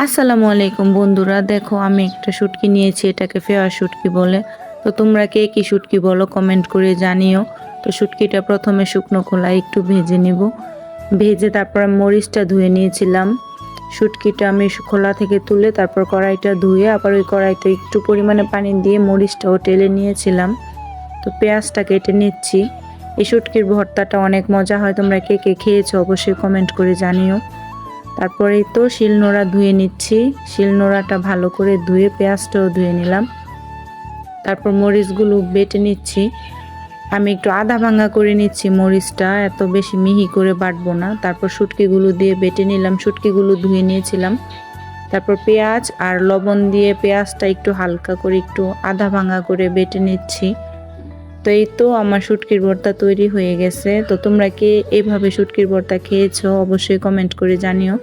আসসালামু আলাইকুম বন্ধুরা, দেখো আমি একটা শুটকি নিয়েছি, এটাকে ফেওয়া শুটকি বলে। তো তোমরা কে কি শুটকি বলো কমেন্ট করে জানিও। তো শুটকিটা প্রথমে শুকনো খোলায় একটু ভেজে নিব, ভেজে তারপর মরিচটা ধুয়ে নিয়েছিলাম। শুটকিটা আমি খোলা থেকে তুলে তারপর কড়াইটা ধুয়ে আবার ওই কড়াইতে একটু পরিমাণে পানি দিয়ে মরিচটাও টেলে নিয়েছিলাম। তো পেঁয়াজটা কেটে নিচ্ছি। এই শুটকির ভর্তাটা অনেক মজা হয়, তোমরা কে কে খেয়েছো অবশ্যই কমেন্ট করে জানিও। তারপরেই তো শিলনোড়া ধুয়ে নিচ্ছি, শিলনোড়াটা ভালো করে ধুয়ে পেঁয়াজটাও ধুয়ে নিলাম। তারপর মরিচগুলো বেটে নিচ্ছি, আমি একটু আধা ভাঙা করে নিচ্ছি মরিচটা, এত বেশি মিহি করে বাটবো না। তারপর শুটকিগুলো দিয়ে বেটে নিলাম, শুটকিগুলো ধুয়ে নিয়েছিলাম। তারপর পেঁয়াজ আর লবণ দিয়ে পেঁয়াজটা একটু হালকা করে একটু আধা ভাঙা করে বেটে নিচ্ছি। তো এই তো আমার শুটকির ভর্তা তৈরি হয়ে গেছে। তো তোমরা কি এভাবে শুটকির ভর্তা খেয়েছো অবশ্যই কমেন্ট করে জানিও।